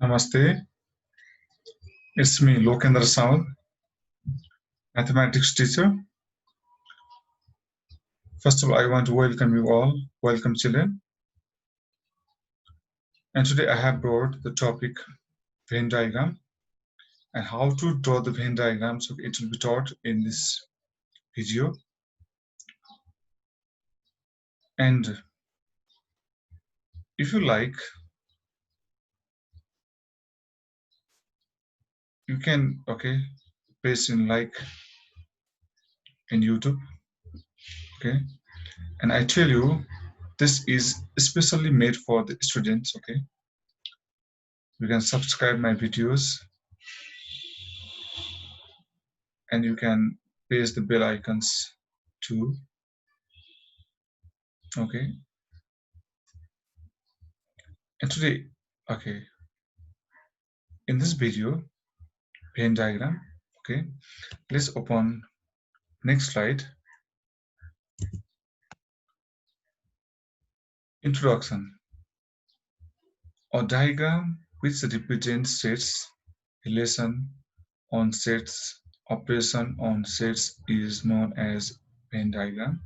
Namaste, it's me Lokendra Saud, mathematics teacher. First of all, I want to welcome you all. Welcome, children. And today I have brought the topic Venn diagram and how to draw the Venn diagram. So it will be taught in this video. And if you like, you can paste in like in YouTube. Okay, and I tell you, this is especially made for the students. Okay, you can subscribe my videos and you can paste the bell icons too. Okay, and today, okay, in this video, Venn diagram, okay, let's open next slide. Introduction. A diagram which represents sets, relation on sets, operation on sets is known as Venn diagram.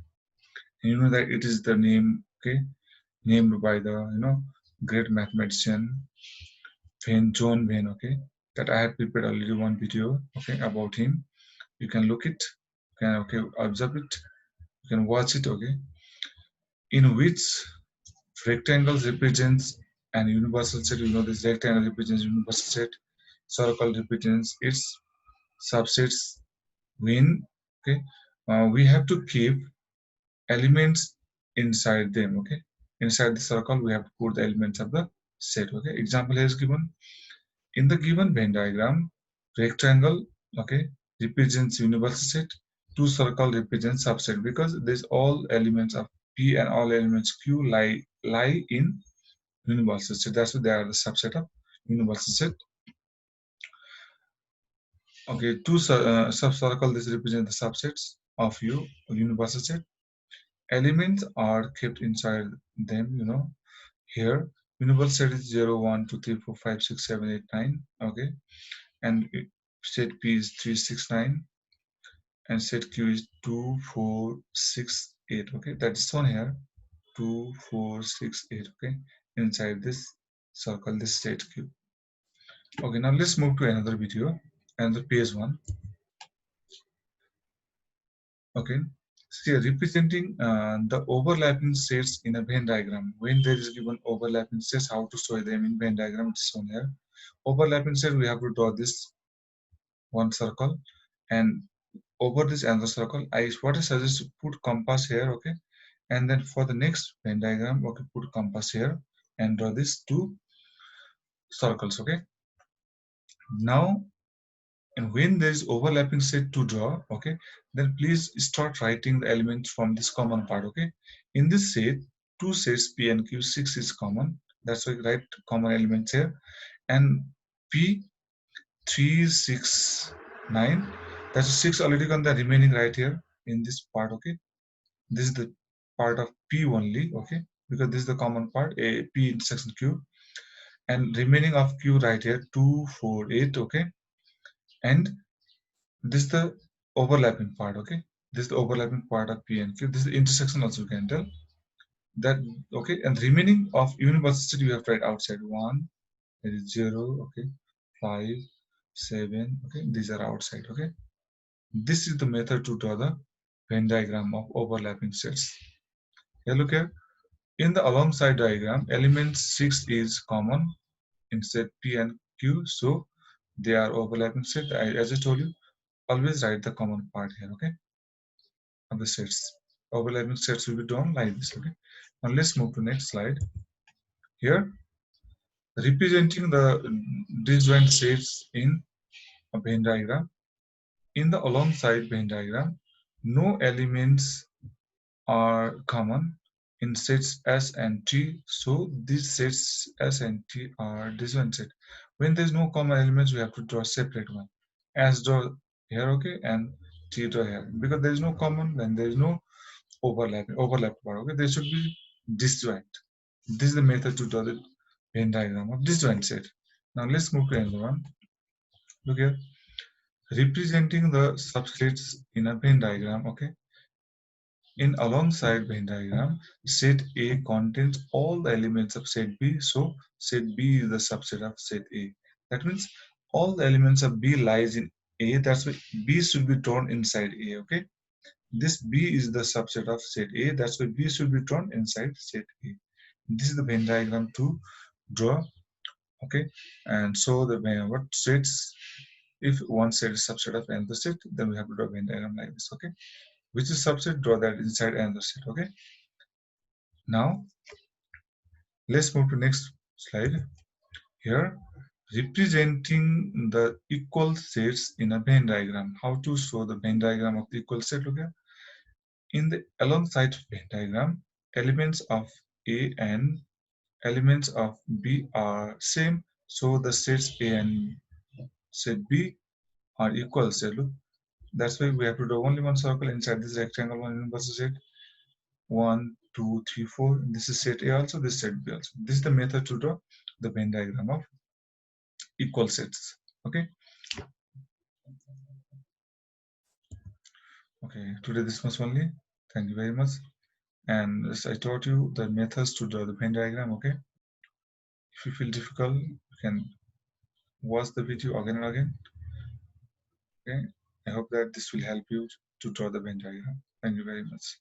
And you know that it is the name, okay, named by the great mathematician John Venn, okay, that I had prepared already one video, okay, about him. You can look it, you can observe it, you can watch it, okay, in which rectangle represents an universal set. You know this rectangle represents universal set, circle represents its subsets. When we have to keep elements inside them, okay, inside the circle we have to put the elements of the set. Okay, example here is given. In the given Venn diagram, rectangle, okay, represents universal set, two circle represents subset, because these all elements of P and all elements Q lie in universal set. That's why they are the subset of universal set. Okay, two subcircle, this represent the subsets of universal set. Elements are kept inside them, here. Universal set is 0, 1, 2, 3, 4, 5, 6, 7, 8, 9. Okay, and set P is 3, 6, 9, and set Q is 2, 4, 6, 8. Okay, that's one here. 2, 4, 6, 8. Okay, inside this circle, this set Q. Okay, now let's move to another video, another page 1. Okay, so representing the overlapping sets in a Venn diagram. When there is given overlapping sets, how to show them in Venn diagram, it's shown here. Overlapping set, we have to draw this one circle, and over this another circle. What I suggest to put compass here, okay, and then for the next Venn diagram, okay, put compass here and draw these two circles. Okay, now, and when there is overlapping set to draw, okay, then please start writing the elements from this common part. Okay, in this set, two sets P and Q, 6 is common. That's why write common elements here. And P 3, 6, 9. That's 6 already on the remaining right here in this part. Okay, this is the part of P only. Okay, because this is the common part, a P intersection Q, and remaining of Q right here 2, 4, 8. Okay, and this is the overlapping part. Okay, this is the overlapping part of P and Q. This is the intersection also, you can tell that. Okay, and remaining of university you have to write outside. 1, there is 0, okay, 5, 7. Okay, these are outside. Okay, this is the method to draw the Venn diagram of overlapping sets. Here, look here. In the alongside diagram, element 6 is common in set P and Q, so they are overlapping set. As I told you, always write the common part here. Okay, of the sets. Overlapping sets will be drawn like this. Okay, now let's move to next slide. Here, representing the disjoint sets in a Venn diagram. In the alongside Venn diagram, no elements are common in sets S and T, so these sets S and T are disjoint set. When there is no common elements, we have to draw a separate one. S draw here, okay, and T draw here. Because there is no common, then there is no overlap part. Okay, there should be disjoint. This is the method to draw the Venn diagram of disjoint set. Now let's move to another one. Look here, representing the subsets in a Venn diagram. Okay, in alongside Venn diagram, set A contains all the elements of set B, so set B is the subset of set A. That means all the elements of B lies in A. That's why B should be drawn inside A. Okay, this B is the subset of set A. That's why B should be drawn inside set A. This is the Venn diagram to draw. Okay, and so the what sets, if one set is subset of another set, then we have to draw a Venn diagram like this. Okay, which is subset, draw that inside another set. Okay, now let's move to next slide. Here, representing the equal sets in a Venn diagram. How to show the Venn diagram of the equal set? Look here. In the alongside Venn diagram, elements of A and elements of B are same, so the sets A and set B are equal. So look, that's why we have to draw only one circle inside this rectangle. One versus set 1, 2, 3, 4. This is set A also. This set B also. This is the method to draw the Venn diagram of equal sets. Okay. Okay. Today this much only. Thank you very much. And as I taught you the methods to draw the Venn diagram. Okay. If you feel difficult, you can watch the video again and again. Okay. I hope that this will help you to draw the Venn diagram. Thank you very much.